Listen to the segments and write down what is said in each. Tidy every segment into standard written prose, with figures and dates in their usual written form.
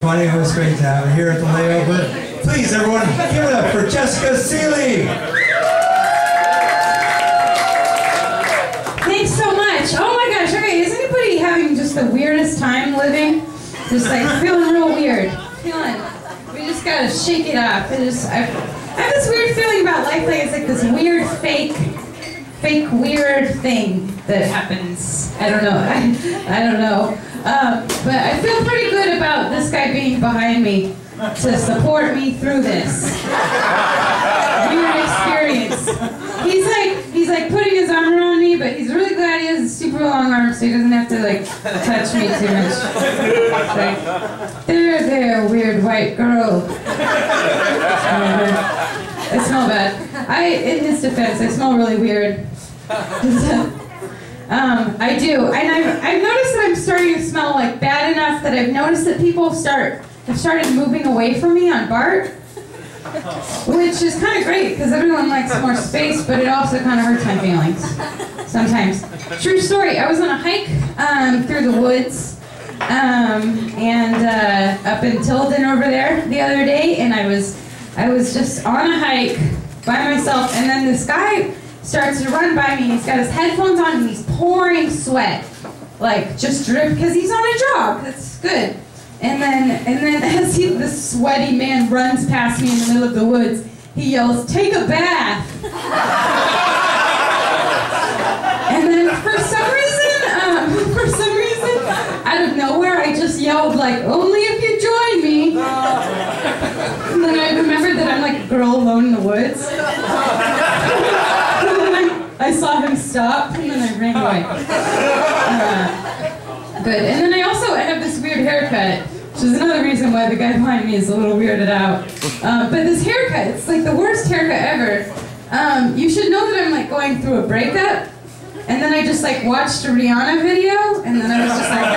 funny. It was great to have her here at the layover. Please, everyone, give it up for Jessica Sele. Thanks so much. Oh my gosh, okay, is anybody having just the weirdest time living? Just like feeling real weird. We just gotta shake it off. I have this weird feeling about life, like it's like this weird fake weird thing that happens. I don't know. I don't know. But I feel pretty good about this guy being behind me to support me through this weird experience. He's like putting his arm around me, but he's really glad he has a super long arm, so he doesn't have to like touch me too much. It's like, there, weird white girl. I smell bad. In his defense, I smell really weird. I do, and I've noticed that I'm starting to smell like bad enough that I've noticed that people have started moving away from me on BART, which is kind of great because everyone likes more space, but it also kind of hurts my feelings sometimes. True story. I was on a hike through the woods and up in Tilden over there the other day, and I was just on a hike by myself, and then this guy starts to run by me. He's got his headphones on and he's pouring sweat, like just drip, because he's on a jog. That's good. And then as this sweaty man runs past me in the middle of the woods, he yells, "Take a bath!" And then for some reason, out of nowhere, I just yelled like, "Only if you join me!" And then I remembered that I'm like a girl alone in the woods. I saw him stop, and then I ran away. Good. And then I have this weird haircut, which is another reason why the guy behind me is a little weirded out. But this haircut, it's like the worst haircut ever. You should know that I'm like going through a breakup, and then I just like watched a Rihanna video, and then I was just like,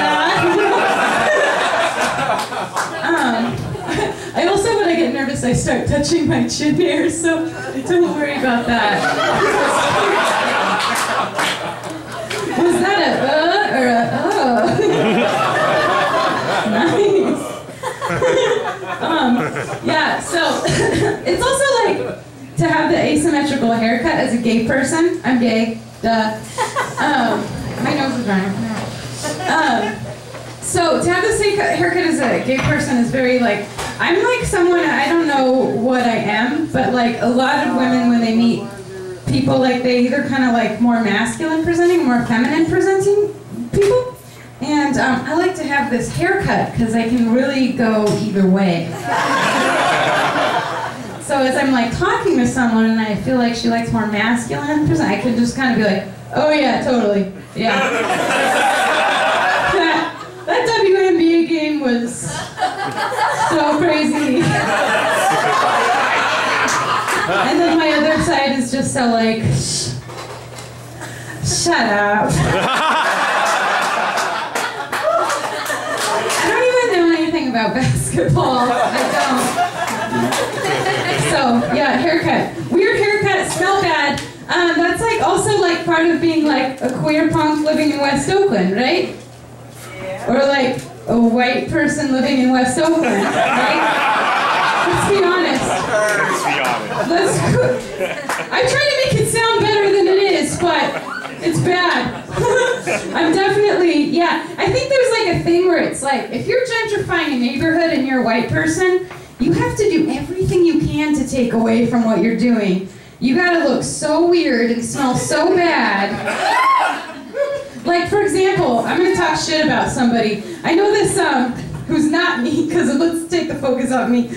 I also, when I get nervous, I start touching my chin hairs, so don't worry about that. Was that a or a oh? Nice. Yeah, so it's also like to have the asymmetrical haircut as a gay person. I'm gay, duh. My nose is running. So to have the same haircut as a gay person is very like, I'm like someone, I don't know what I am, but like a lot of women when they meet people, like they either kind of like more masculine presenting, more feminine presenting people. And I like to have this haircut because I can really go either way. So as I'm like talking to someone and I feel like she likes more masculine present, I can just kind of be like, oh yeah, totally, yeah. That WNBA game was so crazy. And then my other side is just so like, shut up. I don't even know anything about basketball. I don't. So, yeah, haircut. Weird haircut, smell bad. That's like also like part of being like a queer punk living in West Oakland, right? Or like a white person living in West Oakland, right? Let's be honest. I try to make it sound better than it is, but it's bad. I'm definitely, yeah. I think there's like a thing where it's like, if you're gentrifying a neighborhood and you're a white person, you have to do everything you can to take away from what you're doing. You gotta look so weird and smell so bad. Like, for example, I'm going to talk shit about somebody. I know this, who's not me, because let's take the focus off me.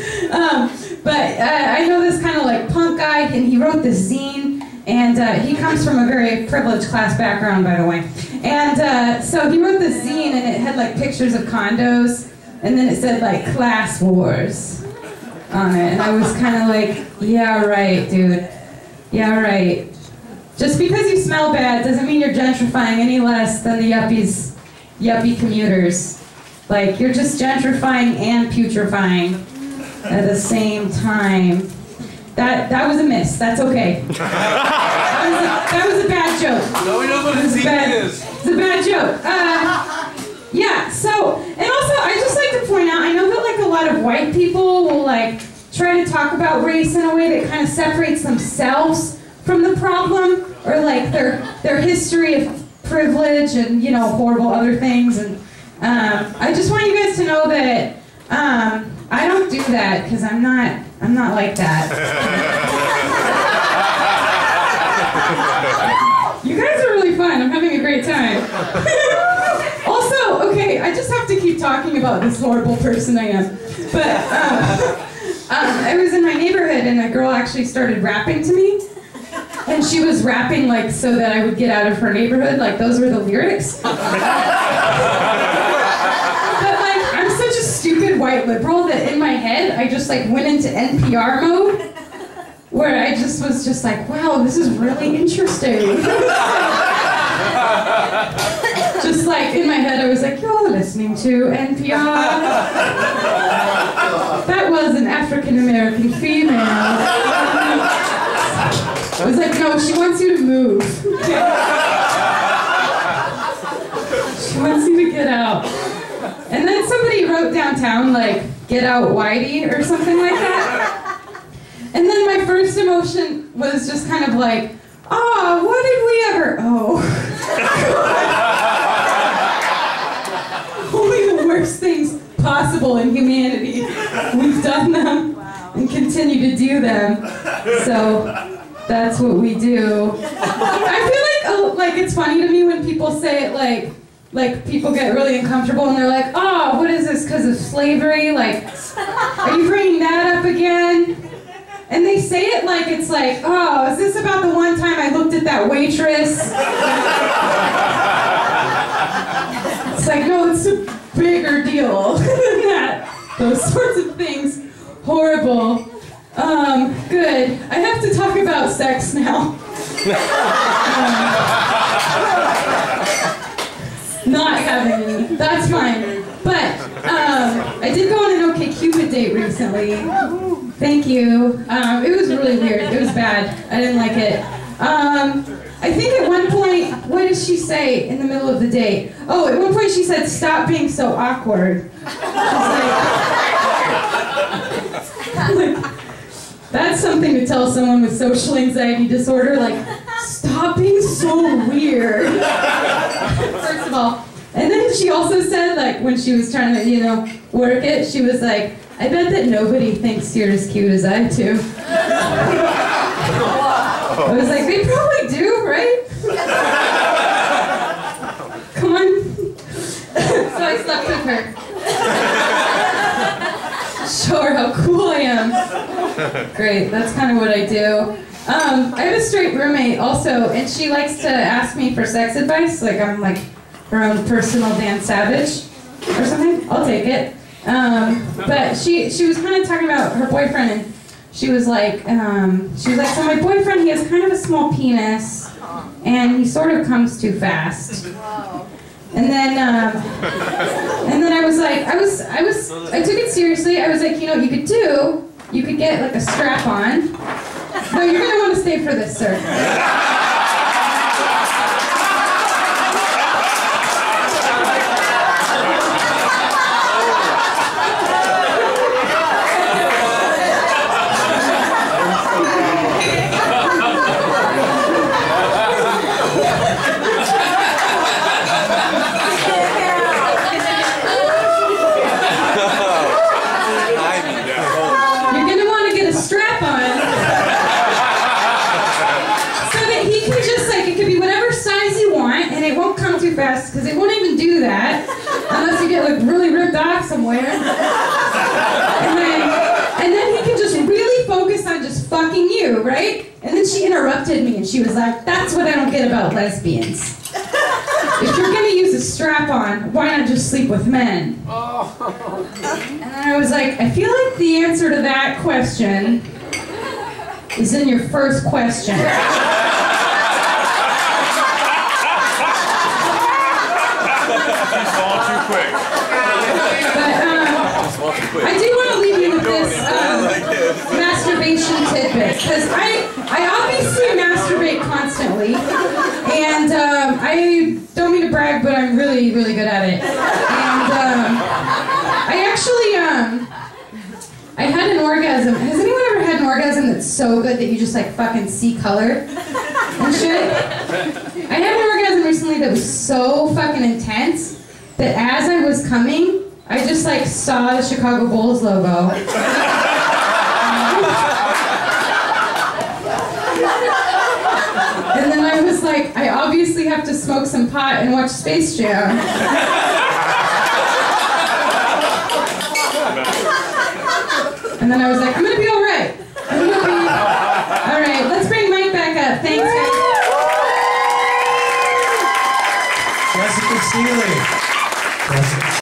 But I know this kind of like punk guy, and he wrote this zine, and he comes from a very privileged class background, by the way. And so he wrote this zine, and it had like pictures of condos, and then it said like class wars on it. And I was kind of like, yeah, right, dude. Yeah, right. Just because you smell bad doesn't mean you're gentrifying any less than the yuppie commuters. Like, you're just gentrifying and putrefying at the same time. That was a miss. That's okay. That was a bad joke. Nobody knows what a zine is. It's a bad joke. Yeah, so, and also, I just like to point out, I know that like a lot of white people will like try to talk about race in a way that kind of separates themselves from the problem, or like their history of privilege and, you know, horrible other things. And I just want you guys to know that I don't do that, because I'm not like that. You guys are really fun. I'm having a great time. Also, okay, I just have to keep talking about this horrible person I am. But I was in my neighborhood and a girl actually started rapping to me. And she was rapping like so that I would get out of her neighborhood, like those were the lyrics. But like, I'm such a stupid white liberal that in my head I just like went into NPR mode, where I just was just like, wow, this is really interesting. Just like in my head I was like, you're listening to NPR. That was an African American female. I was like, no, she wants you to move. She wants you to get out. And then somebody wrote downtown, like, get out Whitey or something like that. And then my first emotion was just kind of like, oh, what did we ever, only the worst things possible in humanity. We've done them and continue to do them. So that's what we do. I feel like it's funny to me when people say it like people get really uncomfortable and they're like, oh, what is this, because of slavery? Like, are you bringing that up again? And they say it like it's like, oh, is this about the one time I looked at that waitress? It's like, no, it's a bigger deal than that. Those sorts of things. Horrible. Good. I have to talk about sex now. Not having any. That's fine. But I did go on an OkCupid date recently. Thank you. It was really weird. It was bad. I didn't like it. I think at one point, what did she say in the middle of the date? Oh, at one point she said, stop being so awkward. Like, that's something to tell someone with social anxiety disorder, like, stop being so weird. First of all. And then she also said, like, when she was trying to, you know, work it, she was like, I bet that nobody thinks you're as cute as I do. I was like, they probably do, right? Come on. So I slept with her. Show her how cool I am. Great, that's kind of what I do. I have a straight roommate also, and she likes to ask me for sex advice, like I'm like her own personal Dan Savage or something. I'll take it. But she was kind of talking about her boyfriend, and she was like, so my boyfriend, he has kind of a small penis, and he sort of comes too fast. And then I was like, I took it seriously. I was like, you know what you could get like a strap on. No, you're gonna want to stay for this, sir. Fast, because it won't even do that unless you get like really ripped off somewhere. And then he can just really focus on just fucking you, right? And then she interrupted me and she was like, that's what I don't get about lesbians. If you're gonna use a strap-on, why not just sleep with men? And then I was like, I feel like the answer to that question is in your first question. I do want to leave you with this masturbation tidbit, because I obviously masturbate constantly, and I don't mean to brag, but I'm really, really good at it. And I had an orgasm. Has anyone ever had an orgasm that's so good that you just like fucking see color and shit? I had an orgasm recently that was so fucking intense that as I was coming, I just like saw the Chicago Bulls logo. And then I was like, I obviously have to smoke some pot and watch Space Jam. And then I was like, I'm gonna be all right. I'm gonna be all right. Let's bring Mike back up. Thanks, guys. Jessica Sele. Jessica.